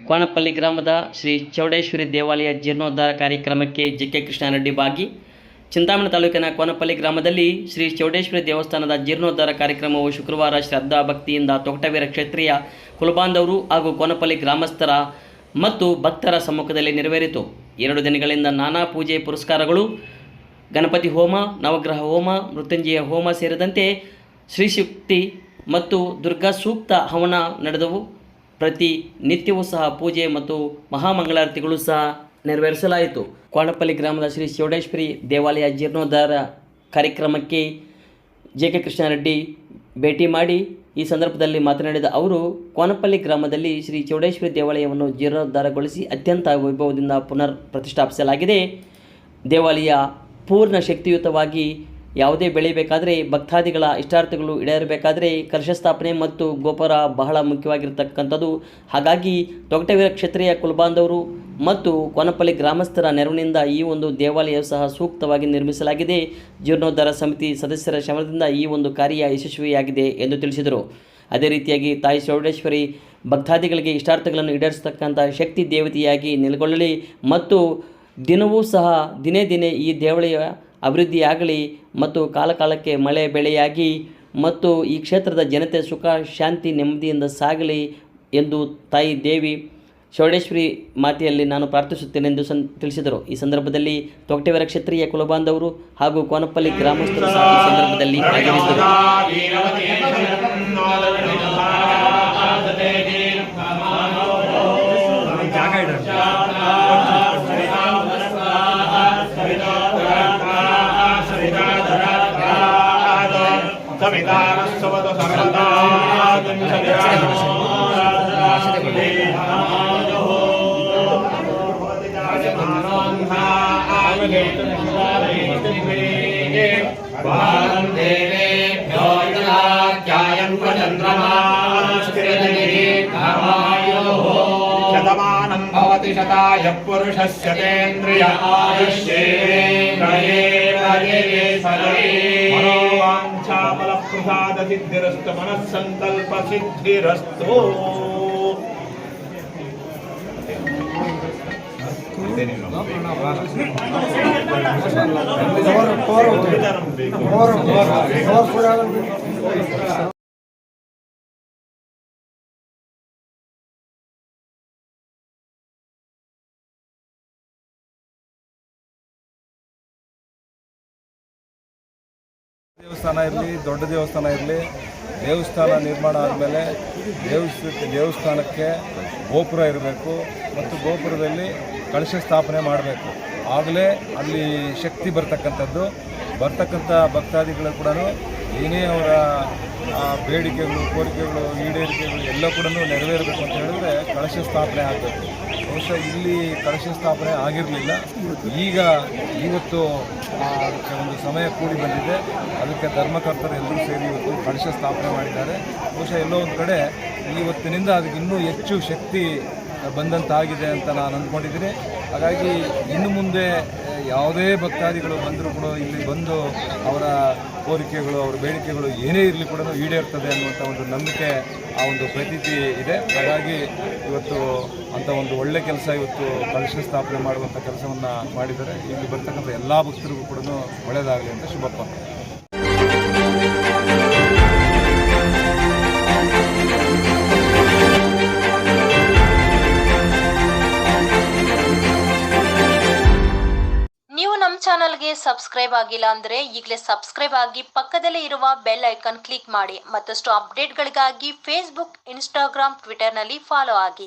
ಕೋನಪಲ್ಲಿ ಗ್ರಾಮದ ಶ್ರೀ ಚೌಡೇಶ್ವರಿ ದೇವಾಲಯ ಜೀರ್ಣೋದ್ಧಾರ ಕಾರ್ಯಕ್ರಮಕ್ಕೆ ಜೆ.ಕೆ. ಕೃಷ್ಣಾರೆಡ್ಡಿ ಭಾಗಿ. ಚಿಂತಾಮಣಿ ತಾಲೂಕಿನ ಕೋನಪಲ್ಲಿ ಗ್ರಾಮದಲ್ಲಿ ಶ್ರೀ ಚೌಡೇಶ್ವರಿ ದೇವಸ್ಥಾನದ ಜೀರ್ಣೋದ್ಧಾರ ಕಾರ್ಯಕ್ರಮವು ಶುಕ್ರವಾರ ಶ್ರದ್ಧಾ ಭಕ್ತಿಯಿಂದ ತೊಗಟವೀರ ಕ್ಷತ್ರಿಯ ಕುಲಬಾಂಧವರು ಹಾಗೂ ಕೋನಪಲ್ಲಿ ಗ್ರಾಮಸ್ಥರ ಮತ್ತು ಭಕ್ತರ ಸಮ್ಮುಖದಲ್ಲಿ ನೆರವೇರಿತು. 2 ದಿನಗಳಿಂದ ನಾನಾ ಪೂಜೆ ಪುರಸ್ಕಾರಗಳು, ಗಣಪತಿ ಹೋಮ, ನವಗ್ರಹ ಹೋಮ, ಮೃತ್ಯುಂಜಯ ಹೋಮ ಸೇರಿದಂತೆ ಶ್ರೀಶಕ್ತಿ ಮತ್ತು ದುರ್ಗಾ ಸೂಕ್ತ ಹವನ ನಡೆದವು. ಪ್ರತಿ ನಿತ್ಯವೂ ಸಹ ಪೂಜೆ ಮತ್ತು ಮಹಾಮಂಗಳಾರತಿಗಳು ಸಹ ನೆರವೇರಿಸಲಾಯಿತು. ಕೋನಪಲ್ಲಿ ಗ್ರಾಮದ ಶ್ರೀ ಚೌಡೇಶ್ವರಿ ದೇವಾಲಯ ಜೀರ್ಣೋದ್ಧಾರ ಕಾರ್ಯಕ್ರಮಕ್ಕೆ ಜೆ.ಕೆ. ಕೃಷ್ಣಾರೆಡ್ಡಿ ಭೇಟಿ ಮಾಡಿ ಈ ಸಂದರ್ಭದಲ್ಲಿ ಮಾತನಾಡಿದ ಅವರು, ಕೋನಪಲ್ಲಿ ಗ್ರಾಮದಲ್ಲಿ ಶ್ರೀ ಚೌಡೇಶ್ವರಿ ದೇವಾಲಯವನ್ನು ಜೀರ್ಣೋದ್ಧಾರಗೊಳಿಸಿ ಅತ್ಯಂತ ವೈಭವದಿಂದ ಪುನರ್ ಪ್ರತಿಷ್ಠಾಪಿಸಲಾಗಿದೆ. ದೇವಾಲಯ ಪೂರ್ಣ ಶಕ್ತಿಯುತವಾಗಿ ಯಾವುದೇ ಬೆಳೆಯಬೇಕಾದರೆ, ಭಕ್ತಾದಿಗಳ ಇಷ್ಟಾರ್ಥಗಳು ಈಡೇರಬೇಕಾದರೆ ಕಲಶ ಸ್ಥಾಪನೆ ಮತ್ತು ಗೋಪುರ ಬಹಳ ಮುಖ್ಯವಾಗಿರ್ತಕ್ಕಂಥದ್ದು. ಹಾಗಾಗಿ ತೊಗಟವೀರ ಕ್ಷತ್ರಿಯ ಕುಲಬಾಂಧವರು ಮತ್ತು ಕೋನಪಲ್ಲಿ ಗ್ರಾಮಸ್ಥರ ನೆರವಿನಿಂದ ಈ ಒಂದು ದೇವಾಲಯವು ಸಹ ಸೂಕ್ತವಾಗಿ ನಿರ್ಮಿಸಲಾಗಿದೆ. ಜೀರ್ಣೋದ್ಧಾರ ಸಮಿತಿ ಸದಸ್ಯರ ಶ್ರಮದಿಂದ ಈ ಒಂದು ಕಾರ್ಯ ಯಶಸ್ವಿಯಾಗಿದೆ ಎಂದು ತಿಳಿಸಿದರು. ಅದೇ ರೀತಿಯಾಗಿ ತಾಯಿ ಚೌಡೇಶ್ವರಿ ಭಕ್ತಾದಿಗಳಿಗೆ ಇಷ್ಟಾರ್ಥಗಳನ್ನು ಈಡೇರಿಸತಕ್ಕಂಥ ಶಕ್ತಿ ದೇವತೆಯಾಗಿ ನೆಲೆಗೊಳ್ಳಲಿ ಮತ್ತು ದಿನವೂ ಸಹ ದಿನೇ ಈ ದೇವಾಲಯ ಅಭಿವೃದ್ಧಿಯಾಗಲಿ ಮತ್ತು ಕಾಲಕಾಲಕ್ಕೆ ಮಳೆ ಬೆಳೆಯಾಗಿ ಮತ್ತು ಈ ಕ್ಷೇತ್ರದ ಜನತೆ ಸುಖ ಶಾಂತಿ ನೆಮ್ಮದಿಯಿಂದ ಸಾಗಲಿ ಎಂದು ತಾಯಿ ದೇವಿ ಚೌಡೇಶ್ವರಿ ಮಾತೆಯಲ್ಲಿ ನಾನು ಪ್ರಾರ್ಥಿಸುತ್ತೇನೆಂದು ತಿಳಿಸಿದರು. ಈ ಸಂದರ್ಭದಲ್ಲಿ ತೊಗಟವೀರ ಕ್ಷತ್ರಿಯ ಕುಲಬಾಂಧವರು ಹಾಗೂ ಕೋನಪಲ್ಲಿ ಗ್ರಾಮಸ್ಥರು ಸಹ ಈ ಸಂದರ್ಭದಲ್ಲಿ ಭಾಗವಹಿಸಿದರು. शतमानं भवति शताय पुरुषस्य तेन्द्रिय आयुष्येन्द्रिये मनोवाञ्छाफलप्रसादसिद्धिरस्तु मनस्सङ्कल्पसिद्धिरस्तु. ದೇವಸ್ಥಾನ ಇರಲಿ, ದೊಡ್ಡ ದೇವಸ್ಥಾನ ಇರಲಿ, ದೇವಸ್ಥಾನ ನಿರ್ಮಾಣ ಆದಮೇಲೆ ದೇವಸ್ಥಾನಕ್ಕೆ ಗೋಪುರ ಇರಬೇಕು ಮತ್ತು ಗೋಪುರದಲ್ಲಿ ಕಳಶ ಸ್ಥಾಪನೆ ಮಾಡಬೇಕು. ಆಗಲೇ ಅಲ್ಲಿ ಶಕ್ತಿ ಬರ್ತಕ್ಕಂಥ ಭಕ್ತಾದಿಗಳು ಕೂಡ ಏನೇ ಅವರ ಬೇಡಿಕೆಗಳು, ಕೋರಿಕೆಗಳು, ಈಡೇರಿಕೆಗಳು ಎಲ್ಲ ಕೂಡ ನೆರವೇರಬೇಕು ಅಂತ ಹೇಳಿದ್ರೆ ಕಳಶ ಸ್ಥಾಪನೆ ಆಗಬೇಕು. ಬಹುಶಃ ಇಲ್ಲಿ ಕಳಶ ಸ್ಥಾಪನೆ ಆಗಿರಲಿಲ್ಲ. ಇವತ್ತು ಅದಕ್ಕೆ ಒಂದು ಸಮಯ ಕೂಡಿ ಬಂದಿದೆ. ಅದಕ್ಕೆ ಧರ್ಮಕರ್ತರು ಎಲ್ಲರೂ ಸೇರಿ ಇವತ್ತು ಕಳಶ ಸ್ಥಾಪನೆ ಮಾಡಿದ್ದಾರೆ. ಬಹುಶಃ ಎಲ್ಲೋ ಒಂದು ಕಡೆ ಇವತ್ತಿನಿಂದ ಅದಕ್ಕೆ ಇನ್ನೂ ಹೆಚ್ಚು ಶಕ್ತಿ ಬಂದಂತಾಗಿದೆ ಅಂತ ನಾನು ಅಂದ್ಕೊಂಡಿದ್ದೀನಿ. ಹಾಗಾಗಿ ಇನ್ನು ಮುಂದೆ ಯಾವುದೇ ಭಕ್ತಾದಿಗಳು ಬಂದರೂ ಕೂಡ ಇಲ್ಲಿ ಬಂದು ಅವರ ಕೋರಿಕೆಗಳು, ಅವರ ಬೇಡಿಕೆಗಳು ಏನೇ ಇರಲಿ ಕೂಡ ಈಡೇರ್ತದೆ ಅನ್ನುವಂಥ ಒಂದು ನಂಬಿಕೆ, ಆ ಒಂದು ಪ್ರತೀತಿ ಇದೆ. ಹಾಗಾಗಿ ಇವತ್ತು ಅಂಥ ಒಂದು ಒಳ್ಳೆ ಕೆಲಸ, ಇವತ್ತು ಕಳಶ ಸ್ಥಾಪನೆ ಮಾಡುವಂಥ ಕೆಲಸವನ್ನು ಮಾಡಿದ್ದಾರೆ. ಇಲ್ಲಿ ಬರ್ತಕ್ಕಂಥ ಎಲ್ಲ ಭಕ್ತರಿಗೂ ಕೂಡ ಒಳ್ಳೆಯದಾಗಲಿ ಅಂತ ಶುಭಪ್ಪ. ಚಾನಲ್ಗೆ ಸಬ್ಸ್ಕ್ರೈಬ್ ಆಗಿಲ್ಲ ಅಂದ್ರೆ ಈಗಲೇ ಸಬ್ಸ್ಕ್ರೈಬ್ ಆಗಿ ಪಕ್ಕದಲ್ಲೇ ಇರುವ ಬೆಲ್ ಐಕಾನ್ ಕ್ಲಿಕ್ ಮಾಡಿ. ಮತ್ತಷ್ಟು ಅಪ್ಡೇಟ್ಗಳಿಗಾಗಿ ಫೇಸ್ಬುಕ್, ಇನ್ಸ್ಟಾಗ್ರಾಮ್, ಟ್ವಿಟರ್ನಲ್ಲಿ ಫಾಲೋ ಆಗಿ.